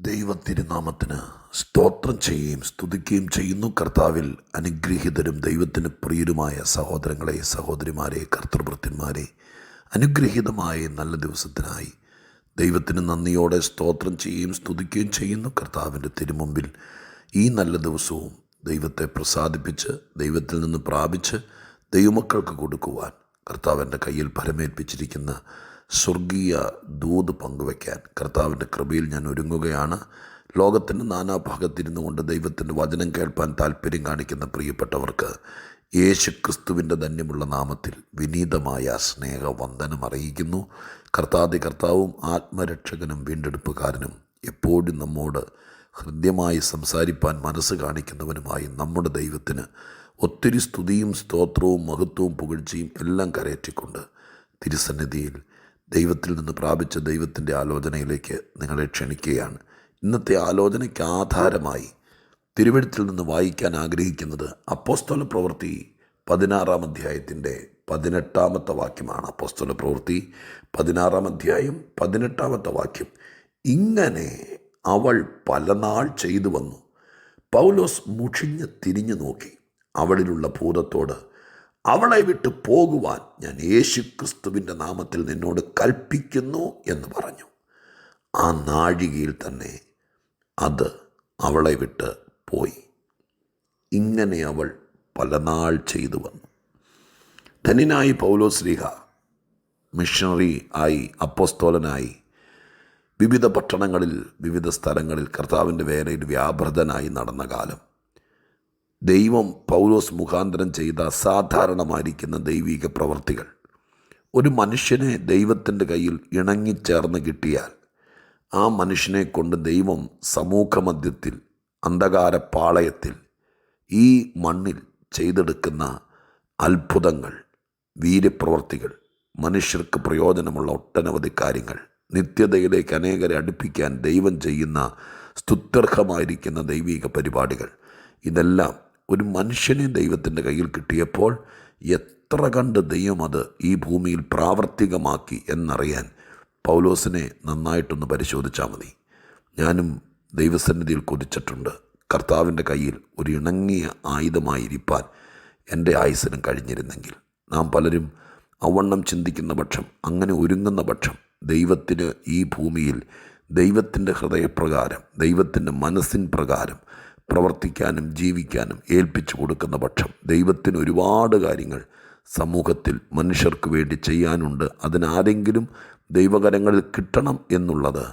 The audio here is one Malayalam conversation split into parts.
ദൈവത്തിരുനാമത്തിന് സ്തോത്രം ചെയ്യുകയും സ്തുതിക്കുകയും ചെയ്യുന്നു. കർത്താവിൽ അനുഗ്രഹീതരും ദൈവത്തിന് പ്രിയരുമായ സഹോദരങ്ങളെ, സഹോദരിമാരെ, കർത്തൃഭൃത്യന്മാരെ, അനുഗ്രഹീതമായ നല്ല ദിവസത്തിനായി ദൈവത്തിന് നന്ദിയോടെ സ്തോത്രം ചെയ്യുകയും സ്തുതിക്കുകയും ചെയ്യുന്നു. കർത്താവിൻ്റെ തിരുമുമ്പിൽ ഈ നല്ല ദിവസവും ദൈവത്തെ പ്രസാദിപ്പിച്ച് ദൈവത്തിൽ നിന്ന് പ്രാപിച്ച് ദൈവമക്കൾക്ക് കൊടുക്കുവാൻ കർത്താവിൻ്റെ കയ്യിൽ ഫലമേൽപ്പിച്ചിരിക്കുന്ന സ്വർഗീയ ദൂത് പങ്കുവയ്ക്കാൻ കർത്താവിൻ്റെ കൃപയിൽ ഞാൻ ഒരുങ്ങുകയാണ്. ലോകത്തിൻ്റെ നാനാഭാഗത്തിരുന്നു കൊണ്ട് ദൈവത്തിൻ്റെ വചനം കേൾപ്പാൻ താല്പര്യം കാണിക്കുന്ന പ്രിയപ്പെട്ടവർക്ക് യേശു ക്രിസ്തുവിൻ്റെ ധന്യമുള്ള നാമത്തിൽ വിനീതമായ സ്നേഹവന്ദനം അറിയിക്കുന്നു. കർത്താവും ആത്മരക്ഷകനും വീണ്ടെടുപ്പുകാരനും എപ്പോഴും നമ്മോട് ഹൃദ്യമായി സംസാരിപ്പാൻ മനസ്സ് കാണിക്കുന്നവനുമായി നമ്മുടെ ദൈവത്തിന് ഒത്തിരി സ്തുതിയും സ്തോത്രവും മഹത്വവും പുകഴ്ചയും എല്ലാം കരയറ്റിക്കൊണ്ട് തിരുസന്നിധിയിൽ ദൈവത്തിൽ നിന്ന് പ്രാപിച്ച ദൈവത്തിൻ്റെ ആലോചനയിലേക്ക് നിങ്ങളെ ക്ഷണിക്കുകയാണ്. ഇന്നത്തെ ആലോചനയ്ക്ക് ആധാരമായി തിരുവെഴുത്തിൽ നിന്ന് വായിക്കാൻ ആഗ്രഹിക്കുന്നത് അപ്പോസ്തല പ്രവൃത്തി 16-ാം അധ്യായത്തിൻ്റെ 18-ാമത്തെ വാക്യമാണ്. അപ്പോസ്തല പ്രവൃത്തി 16-ാം അധ്യായം 18-ാമത്തെ വാക്യം. ഇങ്ങനെ അവൾ പലനാൾ ചെയ്തു വന്നു. പൗലോസ് മുഷിഞ്ഞ് തിരിഞ്ഞു നോക്കി അവളിലുള്ള ഭൂതത്തോട്, അവളെ വിട്ട് പോകുവാൻ ഞാൻ യേശു ക്രിസ്തുവിൻ്റെ നാമത്തിൽ നിന്നോട് കൽപ്പിക്കുന്നു എന്ന് പറഞ്ഞു. ആ നാഴികയിൽ തന്നെ അത് അവളെ വിട്ട് പോയി. ഇങ്ങനെ അവൾ പലനാൾ ചെയ്തു വന്നു. ധന്യനായി പൗലോസ് ശ്ലീഹ മിഷണറി ആയി, അപ്പോസ്തോലനായി വിവിധ പട്ടണങ്ങളിൽ, വിവിധ സ്ഥലങ്ങളിൽ കർത്താവിൻ്റെ വേലയിൽ വ്യാപൃതനായി നടന്ന കാലം ദൈവം പൗലോസ് മുഖാന്തരം ചെയ്ത അസാധാരണമായിരിക്കുന്ന ദൈവിക പ്രവർത്തികൾ ഒരു മനുഷ്യനെ ദൈവത്തിൻ്റെ കയ്യിൽ ഇണങ്ങിച്ചേർന്ന് കിട്ടിയാൽ ആ മനുഷ്യനെ കൊണ്ട് ദൈവം സമൂഹമധ്യത്തിൽ, അന്ധകാര പാളയത്തിൽ, ഈ മണ്ണിൽ ചെയ്തെടുക്കുന്ന അത്ഭുതങ്ങൾ, വീര്യപ്രവർത്തികൾ, മനുഷ്യർക്ക് പ്രയോജനമുള്ള ഒട്ടനവധി കാര്യങ്ങൾ, നിത്യതയിലേക്ക് അനേകരെ അടുപ്പിക്കാൻ ദൈവം ചെയ്യുന്ന സ്തുത്യർഹമായിരിക്കുന്ന ദൈവിക പരിപാടികൾ, ഇതെല്ലാം ഒരു മനുഷ്യനെ ദൈവത്തിൻ്റെ കയ്യിൽ കിട്ടിയപ്പോൾ എത്ര കണ്ട് ദൈവം അത് ഈ ഭൂമിയിൽ പ്രാവർത്തികമാക്കി എന്നറിയാൻ പൗലോസിനെ നന്നായിട്ടൊന്ന് പരിശോധിച്ചാൽ മതി. ഞാനും ദൈവസന്നിധിയിൽ കൊതിച്ചിട്ടുണ്ട്. കർത്താവിൻ്റെ കയ്യിൽ ഒരു ഇണങ്ങിയ ആയുധമായിരിക്കാൻ എൻ്റെ ആയുസ്സിനും കഴിഞ്ഞിരുന്നെങ്കിൽ. നാം പലരും അവണ്ണം ചിന്തിക്കുന്ന പക്ഷം, അങ്ങനെ ഒരുങ്ങുന്ന പക്ഷം, ദൈവത്തിന് ഈ ഭൂമിയിൽ ദൈവത്തിൻ്റെ ഹൃദയപ്രകാരം, ദൈവത്തിൻ്റെ മനസ്സിൻ പ്രകാരം പ്രവർത്തിക്കാനും ജീവിക്കാനും ഏൽപ്പിച്ചു കൊടുക്കുന്ന പക്ഷം ദൈവത്തിന് ഒരുപാട് കാര്യങ്ങൾ സമൂഹത്തിൽ മനുഷ്യർക്ക് വേണ്ടി ചെയ്യാനുണ്ട്. അതിനാരെങ്കിലും ദൈവകരങ്ങളിൽ കിട്ടണം എന്നുള്ളത്,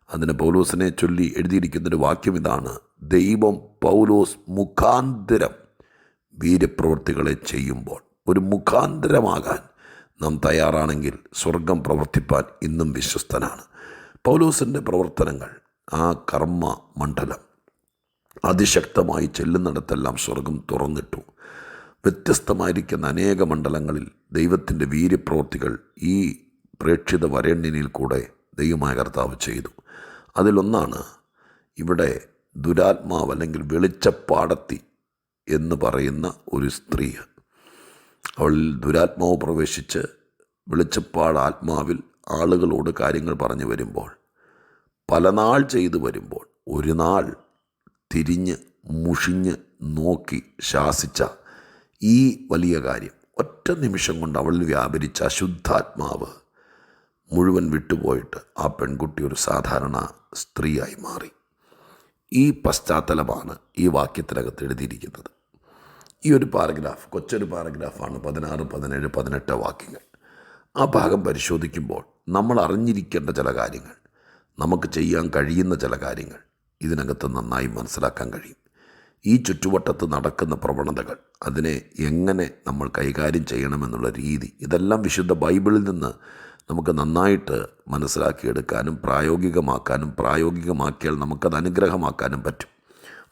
അതിന് പൗലോസിനെ ചൊല്ലി എഴുതിയിരിക്കുന്നൊരു വാക്യം ഇതാണ്: ദൈവം പൗലോസ് മുഖാന്തരം വീര്യപ്രവൃത്തികളെ ചെയ്യുമ്പോൾ, ഒരു മുഖാന്തരമാകാൻ നാം തയ്യാറാണെങ്കിൽ സ്വർഗം പ്രവർത്തിപ്പാൻ ഇന്നും വിശ്വസ്തനാണ്. പൗലോസിൻ്റെ പ്രവർത്തനങ്ങൾ, ആ കർമ്മ മണ്ഡലം അതിശക്തമായി ചെല്ലുന്നിടത്തെല്ലാം സ്വർഗം തുറന്നിട്ടു. വ്യത്യസ്തമായിരിക്കുന്ന അനേക മണ്ഡലങ്ങളിൽ ദൈവത്തിൻ്റെ വീര്യപ്രവൃത്തികൾ ഈ പ്രേക്ഷിത വരേണ്യനിൽ കൂടെ ദൈവമായ കർത്താവ് ചെയ്തു. അതിലൊന്നാണ് ഇവിടെ ദുരാത്മാവ് അല്ലെങ്കിൽ വെളിച്ചപ്പാടത്തി എന്ന് പറയുന്ന ഒരു സ്ത്രീ. അവൾ ദുരാത്മാവ് പ്രവേശിച്ച് വെളിച്ചപ്പാട് ആത്മാവിൽ ആളുകളോട് കാര്യങ്ങൾ പറഞ്ഞു വരുമ്പോൾ, പലനാൾ ചെയ്തു വരുമ്പോൾ, ഒരു നാൾ തിരിഞ്ഞ് മുഷിഞ്ഞ് നോക്കി ശാസിച്ച ഈ വലിയ കാര്യം ഒറ്റ നിമിഷം കൊണ്ട് അവളിൽ വ്യാപരിച്ച അശുദ്ധാത്മാവ് മുഴുവൻ വിട്ടുപോയിട്ട് ആ പെൺകുട്ടി ഒരു സാധാരണ സ്ത്രീയായി മാറി. ഈ പശ്ചാത്തലമാണ് ഈ വാക്യത്തിനകത്ത് എഴുതിയിരിക്കുന്നത്. ഈ ഒരു പാരഗ്രാഫ്, കൊച്ചൊരു പാരഗ്രാഫാണ്, 16, 17, 18 വാക്യങ്ങൾ. ആ ഭാഗം പരിശോധിക്കുമ്പോൾ നമ്മൾ അറിഞ്ഞിരിക്കേണ്ട ചില കാര്യങ്ങൾ, നമുക്ക് ചെയ്യാൻ കഴിയുന്ന ചില കാര്യങ്ങൾ ഇതിനകത്ത് നന്നായി മനസ്സിലാക്കാൻ കഴിയും. ഈ ചുറ്റുവട്ടത്ത് നടക്കുന്ന പ്രവണതകൾ, അതിനെ എങ്ങനെ നമ്മൾ കൈകാര്യം ചെയ്യണമെന്നുള്ള രീതി, ഇതെല്ലാം വിശുദ്ധ ബൈബിളിൽ നിന്ന് നമുക്ക് നന്നായിട്ട് മനസ്സിലാക്കിയെടുക്കാനും പ്രായോഗികമാക്കാനും, പ്രായോഗികമാക്കിയാൽ നമുക്കത് അനുഗ്രഹമാക്കാനും പറ്റും.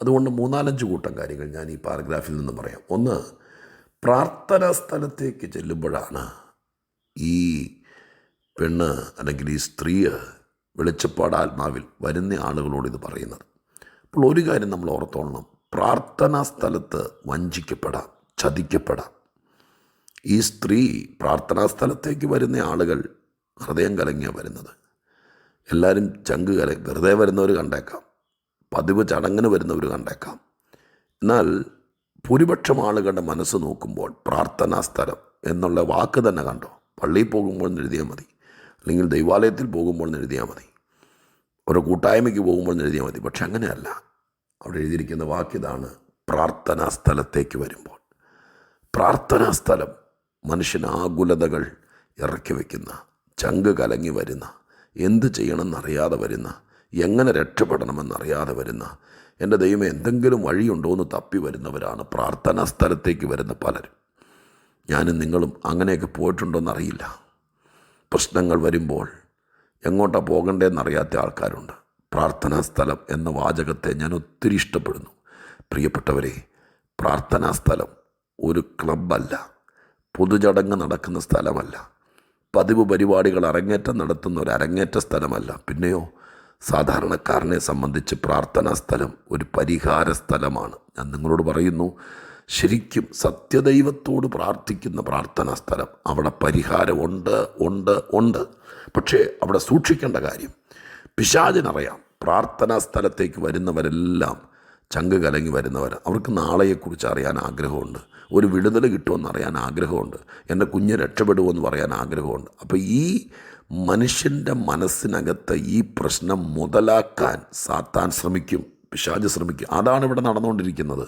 അതുകൊണ്ട് 3-4 കൂട്ടം കാര്യങ്ങൾ ഞാൻ ഈ പാരഗ്രാഫിൽ നിന്ന് പറയാം. ഒന്ന്, പ്രാർത്ഥനാ സ്ഥലത്തേക്ക് ചെല്ലുമ്പോഴാണ് ഈ പെണ്ണ് അല്ലെങ്കിൽ ഈ സ്ത്രീ വെളിച്ചപ്പാട് ആത്മാവിൽ വരുന്ന ആളുകളോട് ഇത് പറയുന്നത്. അപ്പോൾ ഒരു കാര്യം നമ്മൾ ഓർത്തോളണം: പ്രാർത്ഥനാ സ്ഥലത്ത് വഞ്ചിക്കപ്പെടാം, ചതിക്കപ്പെടാം. ഈ സ്ത്രീ പ്രാർത്ഥനാ സ്ഥലത്തേക്ക് വരുന്ന ആളുകൾ ഹൃദയം കലങ്ങിയാണ് വരുന്നത്. എല്ലാവരും ചങ്ക് വെറുതെ വരുന്നവർ കണ്ടേക്കാം. പതിവ് ചടങ്ങിന് വരുന്നവർ കണ്ടേക്കാം. എന്നാൽ ഭൂരിപക്ഷം ആളുകളുടെ മനസ്സ് നോക്കുമ്പോൾ പ്രാർത്ഥനാ സ്ഥലം എന്നുള്ള വാക്ക് തന്നെ കണ്ടോ. പള്ളിയിൽ പോകുമ്പോൾ എഴുതിയാൽ മതി, അല്ലെങ്കിൽ ദൈവാലയത്തിൽ പോകുമ്പോൾ എഴുതിയാൽ മതി, ഒരു കൂട്ടായ്മയ്ക്ക് പോകുമ്പോൾ എഴുതിയാൽ മതി. പക്ഷെ അങ്ങനെയല്ല. അവിടെ എഴുതിയിരിക്കുന്ന വാക്കിതാണ്, പ്രാർത്ഥനാ സ്ഥലത്തേക്ക് വരുമ്പോൾ. പ്രാർത്ഥനാ സ്ഥലം മനുഷ്യന് ആകുലതകൾ ഇറക്കി വയ്ക്കുന്ന, ചങ്ക് കലങ്ങി വരുന്ന, എന്ത് ചെയ്യണമെന്നറിയാതെ വരുന്ന, എങ്ങനെ രക്ഷപ്പെടണമെന്നറിയാതെ വരുന്ന, എൻ്റെ ദൈവമേ എന്തെങ്കിലും വഴിയുണ്ടോ എന്ന് തപ്പി വരുന്നവരാണ് പ്രാർത്ഥനാ സ്ഥലത്തേക്ക് വരുന്ന പലരും. ഞാനും നിങ്ങളും അങ്ങനെയൊക്കെ പോയിട്ടുണ്ടോയെന്നറിയില്ല. പ്രശ്നങ്ങൾ വരുമ്പോൾ എങ്ങോട്ടാണ് പോകേണ്ടതെന്നറിയാത്ത ആൾക്കാരുണ്ട്. പ്രാർത്ഥനാ സ്ഥലം എന്ന വാചകത്തെ ഞാൻ ഒത്തിരി ഇഷ്ടപ്പെടുന്നു. പ്രിയപ്പെട്ടവരെ, പ്രാർത്ഥനാ സ്ഥലം ഒരു ക്ലബ്ബല്ല, പൊതുചടങ്ങ് നടക്കുന്ന സ്ഥലമല്ല, പതിവ് പരിപാടികൾ അരങ്ങേറ്റം നടത്തുന്ന ഒരു അരങ്ങേറ്റ സ്ഥലമല്ല. പിന്നെയോ സാധാരണക്കാരനെ സംബന്ധിച്ച് പ്രാർത്ഥനാ സ്ഥലം ഒരു പരിഹാര സ്ഥലമാണ്. ഞാൻ നിങ്ങളോട് പറയുന്നു, ശരിക്കും സത്യദൈവത്തോട് പ്രാർത്ഥിക്കുന്ന പ്രാർത്ഥനാ സ്ഥലം, അവിടെ പരിഹാരമുണ്ട്, ഉണ്ട്, ഉണ്ട്. പക്ഷേ അവിടെ സൂക്ഷിക്കേണ്ട കാര്യം, പിശാചിനറിയാം പ്രാർത്ഥനാ സ്ഥലത്തേക്ക് വരുന്നവരെല്ലാം ചങ്ക് കലങ്ങി വരുന്നവർ. അവർക്ക് നാളെയെക്കുറിച്ച് അറിയാൻ ആഗ്രഹമുണ്ട്, ഒരു വിടുതൽ കിട്ടുമെന്നറിയാൻ ആഗ്രഹമുണ്ട്, എൻ്റെ കുഞ്ഞ് രക്ഷപ്പെടുമെന്ന് പറയാൻ ആഗ്രഹമുണ്ട്. അപ്പോൾ ഈ മനുഷ്യൻ്റെ മനസ്സിനകത്ത് ഈ പ്രശ്നം മുതലാക്കാൻ സാത്താൻ ശ്രമിക്കും, പിശാച് ശ്രമിക്കും. അതാണ് ഇവിടെ നടന്നുകൊണ്ടിരിക്കുന്നത്.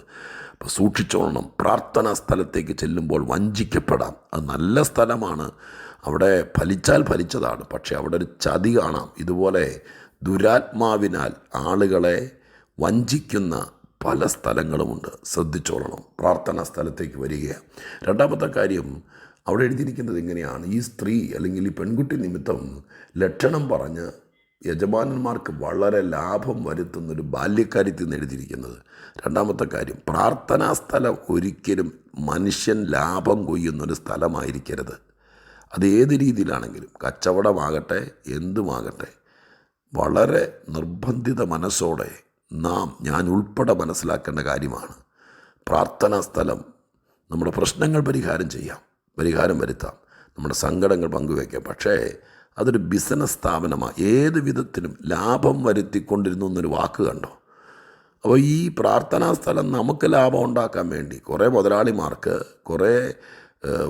അപ്പോൾ സൂക്ഷിച്ചോളണം. പ്രാർത്ഥനാ സ്ഥലത്തേക്ക് ചെല്ലുമ്പോൾ വഞ്ചിക്കപ്പെടാം. അത് നല്ല സ്ഥലമാണ്, അവിടെ ഫലിച്ചാൽ ഫലിച്ചതാണ്. പക്ഷേ അവിടെ ഒരു ചതി കാണാം. ഇതുപോലെ ദുരാത്മാവിനാൽ ആളുകളെ വഞ്ചിക്കുന്ന പല സ്ഥലങ്ങളുമുണ്ട്. ശ്രദ്ധിച്ചോളണം. പ്രാർത്ഥനാ സ്ഥലത്തേക്ക് വരികയാണ്. രണ്ടാമത്തെ കാര്യം, അവിടെ എഴുതിയിരിക്കുന്നത് ഇങ്ങനെയാണ്, ഈ സ്ത്രീ അല്ലെങ്കിൽ ഈ പെൺകുട്ടി നിമിത്തം ലക്ഷണം പറഞ്ഞ് യജമാനന്മാർക്ക് വളരെ ലാഭം വരുത്തുന്നൊരു ബാല്യക്കാര്യത്തിൽ നിന്ന് എഴുതിയിരിക്കുന്നത്. രണ്ടാമത്തെ കാര്യം, പ്രാർത്ഥനാ സ്ഥലം ഒരിക്കലും മനുഷ്യൻ ലാഭം കൊയ്യുന്നൊരു സ്ഥലമായിരിക്കരുത്. അത് ഏത് രീതിയിലാണെങ്കിലും, കച്ചവടമാകട്ടെ എന്തുമാകട്ടെ, വളരെ നിർബന്ധിത മനസ്സോടെ ഞാൻ ഉൾപ്പെടെ മനസ്സിലാക്കേണ്ട കാര്യമാണ്. പ്രാർത്ഥനാ സ്ഥലം നമ്മുടെ പ്രശ്നങ്ങൾ പരിഹാരം വരുത്താം, നമ്മുടെ സങ്കടങ്ങൾ പങ്കുവയ്ക്കാം. പക്ഷേ അതൊരു ബിസിനസ് സ്ഥാപനമാണ്. ഏത് വിധത്തിലും ലാഭം വരുത്തിക്കൊണ്ടിരുന്നു എന്നൊരു വാക്ക് കണ്ടോ. അപ്പോൾ ഈ പ്രാർത്ഥനാ സ്ഥലം നമുക്ക് ലാഭം ഉണ്ടാക്കാൻ വേണ്ടി കുറേ മുതലാളിമാർക്ക്, കുറേ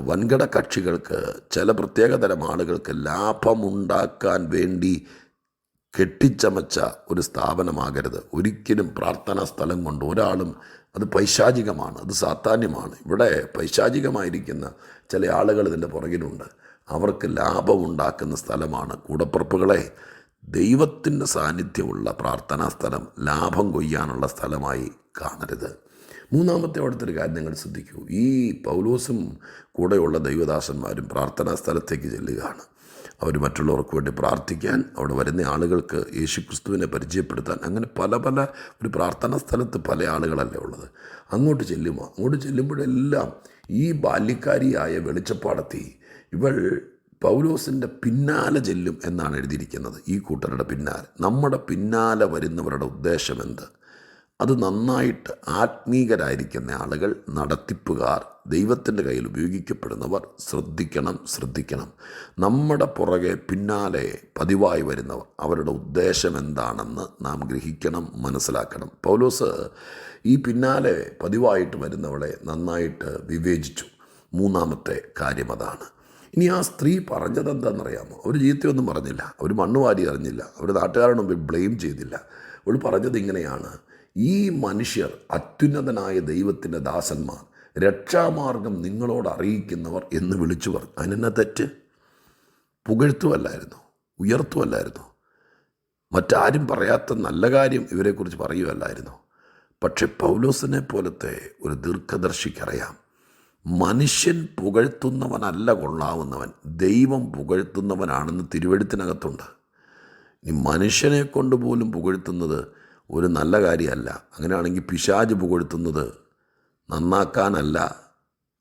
വൻകിട കക്ഷികൾക്ക്, ചില പ്രത്യേകതരം ആളുകൾക്ക് ലാഭമുണ്ടാക്കാൻ വേണ്ടി കെട്ടിച്ചമച്ച ഒരു സ്ഥാപനമാകരുത്. ഒരിക്കലും പ്രാർത്ഥനാ സ്ഥലം കൊണ്ട് ഒരാളും, അത് പൈശാചികമാണ്, അത് സാത്താന്യമാണ്. ഇവിടെ പൈശാചികമായിരിക്കുന്ന ചില ആളുകൾ ഇതിൻ്റെ പുറകിലുണ്ട്. അവർക്ക് ലാഭമുണ്ടാക്കുന്ന സ്ഥലമാണ്. കൂടപ്പുറപ്പുകളെ, ദൈവത്തിൻ്റെ സാന്നിധ്യമുള്ള പ്രാർത്ഥനാ സ്ഥലം ലാഭം കൊയ്യാനുള്ള സ്ഥലമായി കാണരുത്. മൂന്നാമത്തെ അവിടുത്തെ ഒരു കാര്യം നിങ്ങൾ ശ്രദ്ധിക്കൂ. ഈ പൗലോസും കൂടെയുള്ള ദൈവദാസന്മാരും പ്രാർത്ഥനാ സ്ഥലത്തേക്ക് ചെല്ലുകയാണ്. അവർ മറ്റുള്ളവർക്ക് വേണ്ടി പ്രാർത്ഥിക്കാൻ, അവിടെ വരുന്ന ആളുകൾക്ക് യേശുക്രിസ്തുവിനെ പരിചയപ്പെടുത്താൻ, അങ്ങനെ പല ഒരു പ്രാർത്ഥനാ സ്ഥലത്ത് പല ആളുകളല്ലേ ഉള്ളത്. അങ്ങോട്ട് ചെല്ലുമ്പോഴെല്ലാം ഈ ബാല്യക്കാരിയായ വെളിച്ചപ്പാടത്തി ഇവൾ പൗലോസിൻ്റെ പിന്നാലെ ചെല്ലും എന്നാണ് എഴുതിയിരിക്കുന്നത്. ഈ കൂട്ടരുടെ പിന്നാലെ, നമ്മുടെ പിന്നാലെ വരുന്നവരുടെ ഉദ്ദേശം എന്ത്? അത് നന്നായിട്ട് ആത്മീകരായിരിക്കുന്ന ആളുകൾ, നടത്തിപ്പുകാർ, ദൈവത്തിൻ്റെ കയ്യിൽ ഉപയോഗിക്കപ്പെടുന്നവർ ശ്രദ്ധിക്കണം. നമ്മുടെ പുറകെ പിന്നാലെ പതിവായി വരുന്നവർ, അവരുടെ ഉദ്ദേശം എന്താണെന്ന് നാം ഗ്രഹിക്കണം, മനസ്സിലാക്കണം. പൗലോസ് ഈ പിന്നാലെ പതിവായിട്ട് വരുന്നവളെ നന്നായിട്ട് വിവേചിച്ചു. മൂന്നാമത്തെ കാര്യം അതാണ്. ഇനി ആ സ്ത്രീ പറഞ്ഞത് എന്താണെന്നറിയാമോ? അവർ ജീവിതത്തെയൊന്നും പറഞ്ഞില്ല, അവർ മണ്ണുവാരി അറിഞ്ഞില്ല, അവർ നാട്ടുകാരുടെ മുമ്പിൽ ബ്ലെയിം ചെയ്തില്ല. അവൾ പറഞ്ഞത് ഇങ്ങനെയാണ്, ഈ മനുഷ്യർ അത്യുന്നതനായ ദൈവത്തിൻ്റെ ദാസന്മാർ, രക്ഷാമാർഗം നിങ്ങളോട് അറിയിക്കുന്നവർ എന്ന് വിളിച്ചു പറഞ്ഞു. അതിനെന്നെ തെറ്റ്? പുകഴ്ത്തുമല്ലായിരുന്നു, ഉയർത്തുമല്ലായിരുന്നു, മറ്റാരും പറയാത്ത നല്ല കാര്യം ഇവരെക്കുറിച്ച് പറയുമല്ലായിരുന്നു. പക്ഷെ പൗലോസിനെ പോലത്തെ ഒരു ദീർഘദർശിക്കറിയാം, മനുഷ്യൻ പുകഴ്ത്തുന്നവനല്ല കൊള്ളാവുന്നവൻ, ദൈവം പുകഴ്ത്തുന്നവനാണെന്ന് തിരുവെഴുത്തിനകത്തുണ്ട്. ഈ മനുഷ്യനെ കൊണ്ട് പോലും പുകഴ്ത്തുന്നത് ഒരു നല്ല കാര്യമല്ല. അങ്ങനെയാണെങ്കിൽ പിശാച് പുകഴ്ത്തുന്നത് നന്നാക്കാനല്ല,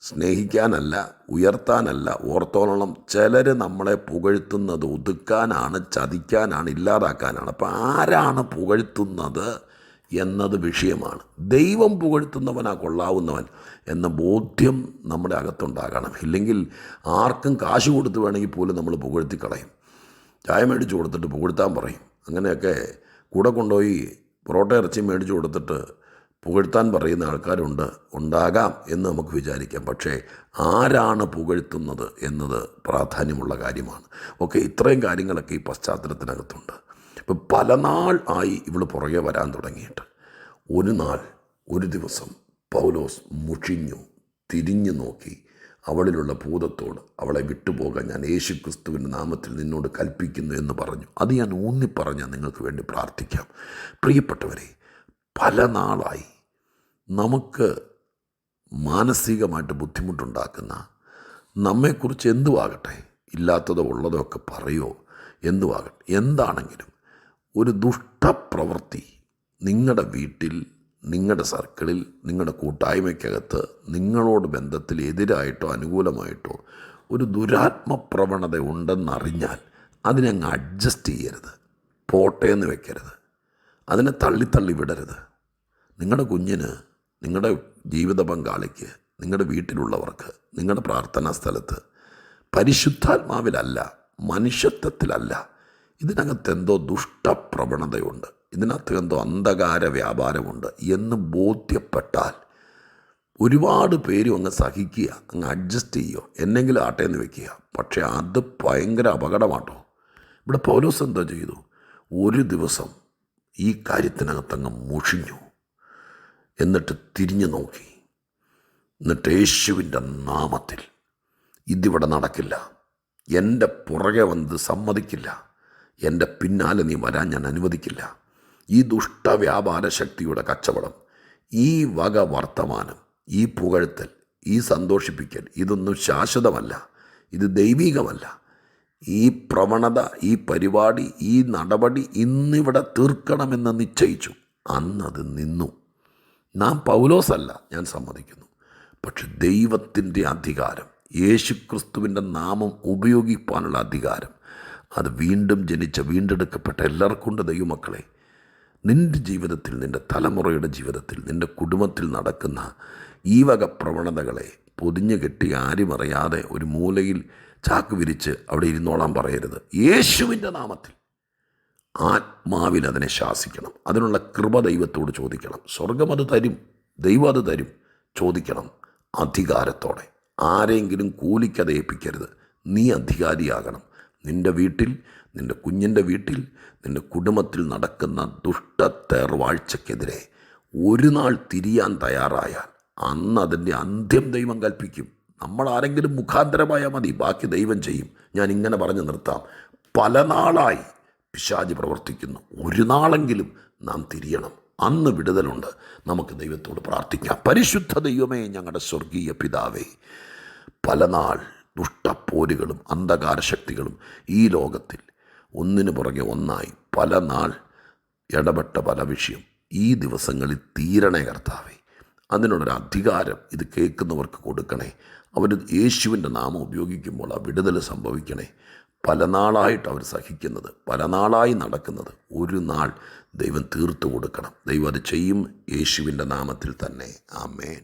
സ്നേഹിക്കാനല്ല, ഉയർത്താനല്ല. ഓർത്തോളം, ചിലർ നമ്മളെ പുകഴ്ത്തുന്നത് ഒതുക്കാനാണ്, ചതിക്കാനാണ്, ഇല്ലാതാക്കാനാണ്. അപ്പോൾ ആരാണ് പുകഴ്ത്തുന്നത് എന്നത് വിഷയമാണ്. ദൈവം പുകഴ്ത്തുന്നവനാ കൊള്ളാവുന്നവൻ എന്ന ബോധ്യം നമ്മുടെ അകത്തുണ്ടാകണം. ഇല്ലെങ്കിൽ ആർക്കും കാശ് കൊടുത്ത് വേണമെങ്കിൽ പോലും നമ്മൾ പുകഴ്ത്തിക്കളയും. ചായ മേടിച്ച് കൊടുത്തിട്ട് പുകഴ്ത്താൻ പറയും. അങ്ങനെയൊക്കെ കൂടെ കൊണ്ടുപോയി പൊറോട്ട ഇറച്ചി മേടിച്ചു കൊടുത്തിട്ട് പുകഴ്ത്താൻ പറയുന്ന ആൾക്കാരുണ്ട്, ഉണ്ടാകാം എന്ന് നമുക്ക് വിചാരിക്കാം. പക്ഷേ ആരാണ് പുകഴ്ത്തുന്നത് എന്നത് പ്രാധാന്യമുള്ള കാര്യമാണ്. ഓക്കെ, ഇത്രയും കാര്യങ്ങളൊക്കെ ഈ പശ്ചാത്തലത്തിനകത്തുണ്ട്. ഇപ്പം പല നാൾ ആയി ഇവൾ പുറകെ വരാൻ തുടങ്ങിയിട്ട് ഒരു ദിവസം പൗലോസ് മുഷിഞ്ഞു, തിരിഞ്ഞു നോക്കി അവളിലുള്ള ഭൂതത്തോട്, അവളെ വിട്ടുപോകാൻ ഞാൻ യേശുക്രിസ്തുവിൻ്റെ നാമത്തിൽ നിന്നോട് കൽപ്പിക്കുന്നു എന്ന് പറഞ്ഞു. അത് ഞാൻ ഊന്നിപ്പറഞ്ഞാൽ നിങ്ങൾക്ക് വേണ്ടി പ്രാർത്ഥിക്കാം. പ്രിയപ്പെട്ടവരെ, പല നാളായി നമുക്ക് മാനസികമായിട്ട് ബുദ്ധിമുട്ടുണ്ടാക്കുന്ന, നമ്മെക്കുറിച്ച് എന്തുവാകട്ടെ, ഇല്ലാത്തതോ ഉള്ളതോ ഒക്കെ പറയുമോ, എന്തുവാകട്ടെ, എന്താണെങ്കിലും ഒരു ദുഷ്ടപ്രവൃത്തി നിങ്ങളുടെ വീട്ടിൽ, നിങ്ങളുടെ സർക്കിളിൽ, നിങ്ങളുടെ കൂട്ടായ്മയ്ക്കകത്ത് നിങ്ങളോട് ബന്ധത്തിൽ എതിരായിട്ടോ അനുകൂലമായിട്ടോ ഒരു ദുരാത്മപ്രവണത ഉണ്ടെന്നറിഞ്ഞാൽ അതിനങ്ങ് അഡ്ജസ്റ്റ് ചെയ്യരുത്, പോട്ടെ എന്ന് വെക്കരുത്, അതിനെ തള്ളി വിടരുത്. നിങ്ങളുടെ കുഞ്ഞിന്, നിങ്ങളുടെ ജീവിത പങ്കാളിക്ക്, നിങ്ങളുടെ വീട്ടിലുള്ളവർക്ക്, നിങ്ങളുടെ പ്രാർത്ഥനാ സ്ഥലത്ത് പരിശുദ്ധാത്മാവിലല്ല, മനുഷ്യത്വത്തിലല്ല, ഇതിനകത്ത് എന്തോ ദുഷ്ടപ്രവണതയുണ്ട്, ഇതിനകത്ത് എന്തോ അന്ധകാര വ്യാപാരമുണ്ട് എന്ന് ബോധ്യപ്പെട്ടാൽ ഒരുപാട് പേരും അങ്ങ് സഹിക്കുക, അങ്ങ് അഡ്ജസ്റ്റ് ചെയ്യുക, എന്നെങ്കിലും ആട്ടെ എന്ന് വെക്കുക. പക്ഷേ അത് ഭയങ്കര അപകടമാട്ടോ. ഇവിടെ പൗലോസ് എന്താ ചെയ്തു? ഒരു ദിവസം ഈ കാര്യത്തിനകത്തങ്ങ് മുഷിഞ്ഞു, എന്നിട്ട് തിരിഞ്ഞു നോക്കി, എന്നിട്ട് യേശുവിൻ്റെ നാമത്തിൽ ഇതിവിടെ നടക്കില്ല, എൻ്റെ പുറകെ വന്നത് സമ്മതിക്കില്ല, എൻ്റെ പിന്നാലെ നീ വരാൻ ഞാൻ അനുവദിക്കില്ല. ഈ ദുഷ്ടവ്യാപാര ശക്തിയുടെ കച്ചവടം, ഈ വക വർത്തമാനം, ഈ പുകഴ്ത്തൽ, ഈ സന്തോഷിപ്പിക്കൽ, ഇതൊന്നും ശാശ്വതമല്ല, ഇത് ദൈവികമല്ല. ഈ പ്രവണത, ഈ പരിപാടി, ഈ നടപടി ഇന്നിവിടെ തീർക്കണമെന്ന് നിശ്ചയിച്ചു. അന്നത് നിന്നു. നാം പൗലോസല്ല, ഞാൻ സമ്മതിക്കുന്നു. പക്ഷെ ദൈവത്തിൻ്റെ അധികാരം, യേശുക്രിസ്തുവിൻ്റെ നാമം ഉപയോഗിക്കാനുള്ള അധികാരം, അത് വീണ്ടും ജനിച്ച, വീണ്ടെടുക്കപ്പെട്ട എല്ലാവർക്കും ഉണ്ട്. ദൈവമക്കളെ, നിൻ്റെ ജീവിതത്തിൽ, നിൻ്റെ തലമുറയുടെ ജീവിതത്തിൽ, നിൻ്റെ കുടുംബത്തിൽ നടക്കുന്ന ഈ വക പ്രവണതകളെ പൊതിഞ്ഞു കെട്ടി ആരും അറിയാതെ ഒരു മൂലയിൽ ചാക്ക് വിരിച്ച് അവിടെ ഇരുന്നോളാൻ പറയരുത്. യേശുവിൻ്റെ നാമത്തിൽ ആത്മാവിൽ അതിനെ ശാസിക്കണം. അതിനുള്ള കൃപ ദൈവത്തോട് ചോദിക്കണം. സ്വർഗം അത് തരും, ദൈവം അത് തരും. ചോദിക്കണം അധികാരത്തോടെ. ആരെങ്കിലും കൂലിക്കത് ഏൽപ്പിക്കരുത്. നീ അധികാരിയാകണം. നിൻ്റെ വീട്ടിൽ, നിൻ്റെ കുഞ്ഞിൻ്റെ വീട്ടിൽ, നിൻ്റെ കുടുംബത്തിൽ നടക്കുന്ന ദുഷ്ടത്തേർവാഴ്ചയ്ക്കെതിരെ ഒരു നാൾ തിരിയാൻ തയ്യാറായാൽ അന്ന് അതിൻ്റെ അന്ത്യം ദൈവം കൽപ്പിക്കും. നമ്മൾ ആരെങ്കിലും മുഖാന്തരമായാൽ മതി, ബാക്കി ദൈവം ചെയ്യും. ഞാൻ ഇങ്ങനെ പറഞ്ഞു നിർത്താം. പല നാളായി പിശാച് പ്രവർത്തിക്കുന്നു. ഒരു നാളെങ്കിലും നാം തിരിയണം. അന്ന് വിടുതലുണ്ട്. നമുക്ക് ദൈവത്തോട് പ്രാർത്ഥിക്കാം. പരിശുദ്ധ ദൈവമേ, ഞങ്ങളുടെ സ്വർഗീയ പിതാവേ, പല നാൾ ദുഷ്ടപ്പോരുകളും അന്ധകാര ശക്തികളും ഈ ലോകത്തിൽ ഒന്നിനു പുറകെ ഒന്നായി പല നാൾ ഇടപെട്ട പല വിഷയം ഈ ദിവസങ്ങളിൽ തീരണേ കർത്താവേ. അതിനുള്ളൊരു അധികാരം ഇത് കേൾക്കുന്നവർക്ക് കൊടുക്കണേ. അവർ യേശുവിൻ്റെ നാമം ഉപയോഗിക്കുമ്പോൾ ആ വിടുതൽ സംഭവിക്കണേ. പല നാളായിട്ട് അവർ സഹിക്കുന്നത്, പല നാളായി നടക്കുന്നത് ഒരു നാൾ ദൈവം തീർത്തു കൊടുക്കണം. ദൈവം അത് ചെയ്യും. യേശുവിൻ്റെ നാമത്തിൽ തന്നെ. ആമേൻ.